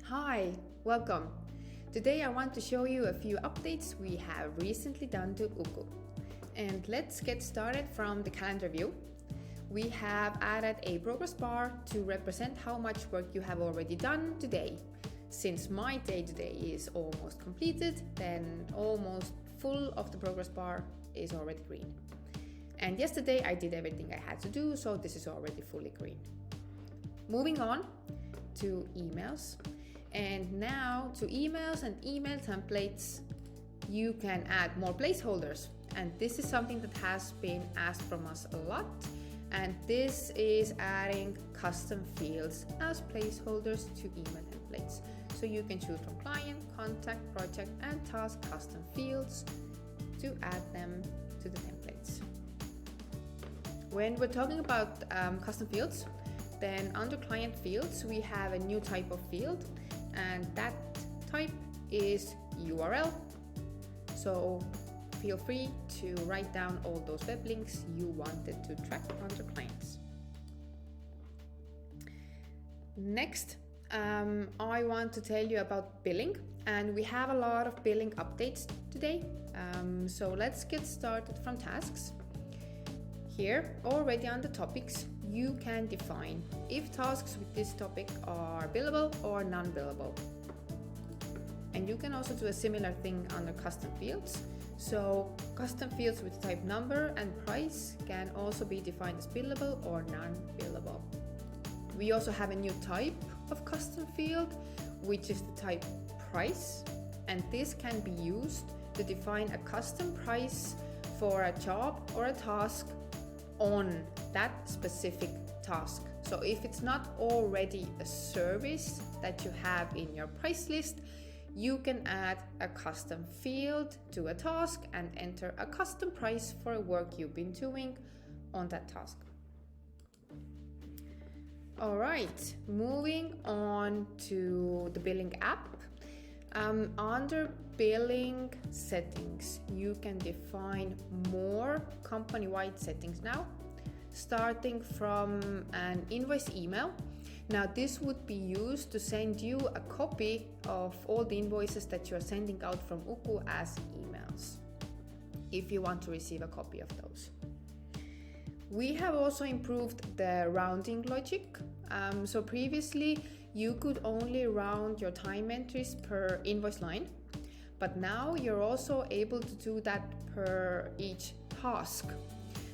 Hi, welcome. Today I want to show you a few updates we have recently done to Uku. And let's get started from the calendar view. We have added a progress bar to represent how much work you have already done today. Since my day today is almost completed, then almost full of the progress bar is already green. And yesterday I did everything I had to do, so this is already fully green. Moving on to emails. And now to emails and email templates, you can add more placeholders. And this is something that has been asked from us a lot. And this is adding custom fields as placeholders to email templates. So you can choose from client, contact, project, and task custom fields to add them to the templates. When we're talking about custom fields, then under client fields, we have a new type of field, and that type is URL. So feel free to write down all those web links you wanted to track under clients. Next, I want to tell you about billing, and we have a lot of billing updates today. So let's get started from tasks. Here, already on the topics, you can define if tasks with this topic are billable or non-billable. And you can also do a similar thing under custom fields. So custom fields with type number and price can also be defined as billable or non-billable. We also have a new type of custom field, which is the type price. And this can be used to define a custom price for a job or a task on that specific task. So if it's not already a service that you have in your price list, you can add a custom field to a task and enter a custom price for a work you've been doing on that task. All right, moving on to the billing app. Under billing settings, you can define more company-wide settings now, starting from an invoice email. Now this would be used to send you a copy of all the invoices that you're sending out from Uku as emails, if you want to receive a copy of those. We have also improved the rounding logic. So previously you could only round your time entries per invoice line, but now you're also able to do that per each task.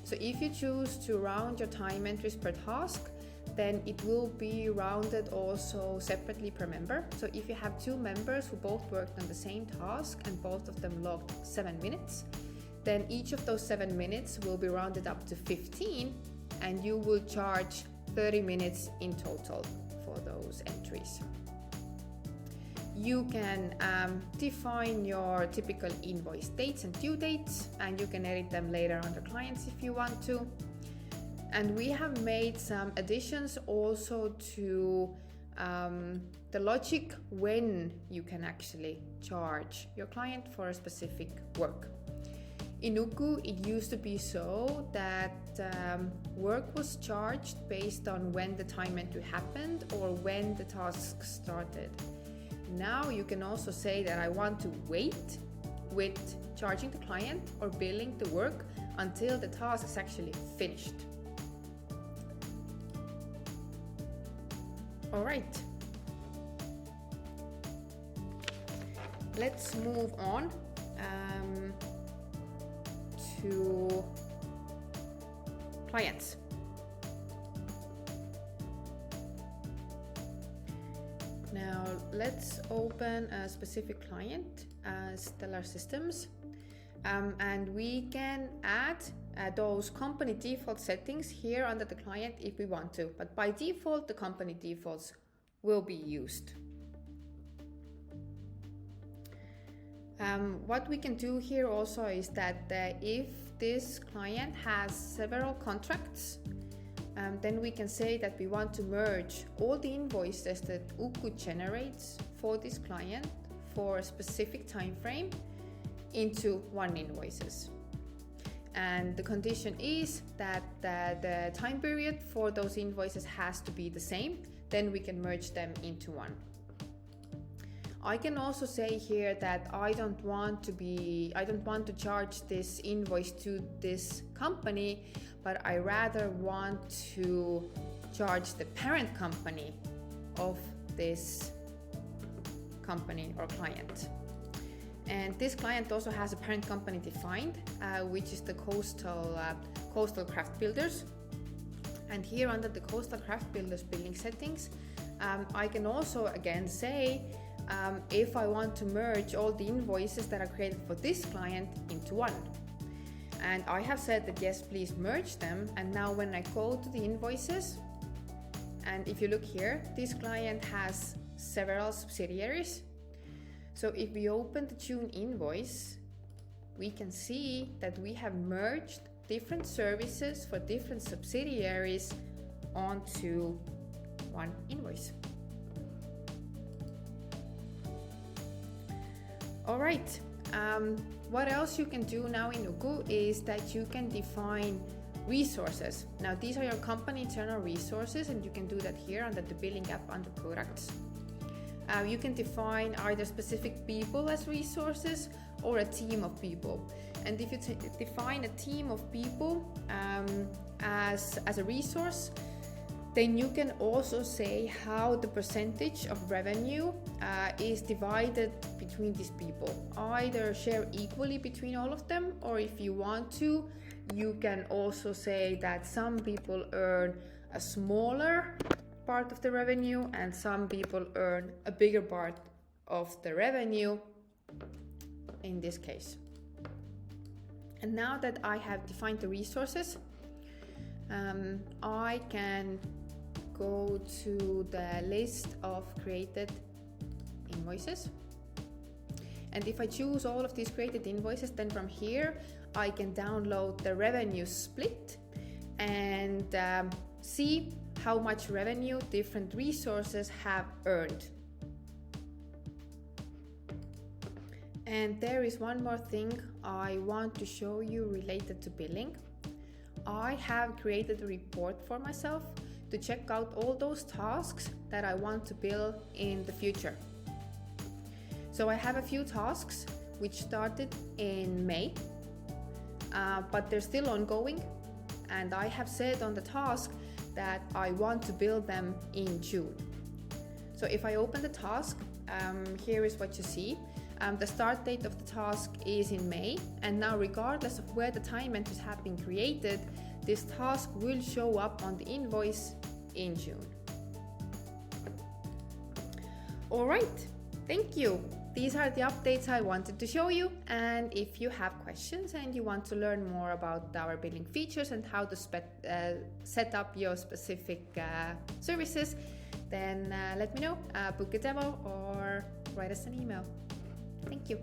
So if you choose to round your time entries per task, then it will be rounded also separately per member. So if you have two members who both worked on the same task and both of them logged 7 minutes, then each of those 7 minutes will be rounded up to 15, and you will charge 30 minutes in total for those entries. You can define your typical invoice dates and due dates, and you can edit them later under clients if you want to. And we have made some additions also to the logic when you can actually charge your client for a specific work. In Uku, it used to be so that work was charged based on when the time entry happened or when the task started. Now you can also say that I want to wait with charging the client or billing the work until the task is actually finished. All right. Let's move on to clients. Now let's open a specific client as Stellar Systems, and we can add those company default settings here under the client if we want to, but by default the company defaults will be used. What we can do here also is that if this client has several contracts, then we can say that we want to merge all the invoices that Uku generates for this client for a specific time frame into one invoices. And the condition is that the time period for those invoices has to be the same. Then we can merge them into one. I can also say here that I don't want to charge this invoice to this company, but I rather want to charge the parent company of this company or client. And this client also has a parent company defined, which is the Coastal Craft Builders. And here under the Coastal Craft Builders billing settings, I can also again say if I want to merge all the invoices that are created for this client into one. And I have said that yes, please merge them. And now when I go to the invoices, and if you look here, this client has several subsidiaries. So if we open the June invoice, we can see that we have merged different services for different subsidiaries onto one invoice. All right, what else you can do now in Uku is that you can define resources. Now these are your company internal resources, and you can do that here under the billing app under products. You can define either specific people as resources or a team of people. And if you define a team of people as a resource, then you can also say how the percentage of revenue is divided between these people. Either share equally between all of them, or if you want to, you can also say that some people earn a smaller part of the revenue and some people earn a bigger part of the revenue in this case. And now that I have defined the resources, I can go to the list of created invoices. And if I choose all of these created invoices, then from here I can download the revenue split and see how much revenue different resources have earned. And there is one more thing I want to show you related to billing. I have created a report for myself to check out all those tasks that I want to bill in the future. So I have a few tasks which started in May, but they're still ongoing. And I have said on the task that I want to bill them in June. So if I open the task, here is what you see. The start date of the task is in May, and now regardless of where the time entries have been created, this task will show up on the invoice in June. All right, thank you. These are the updates I wanted to show you, and if you have questions and you want to learn more about our billing features and how to set up your specific services, then let me know, book a demo or write us an email. Thank you.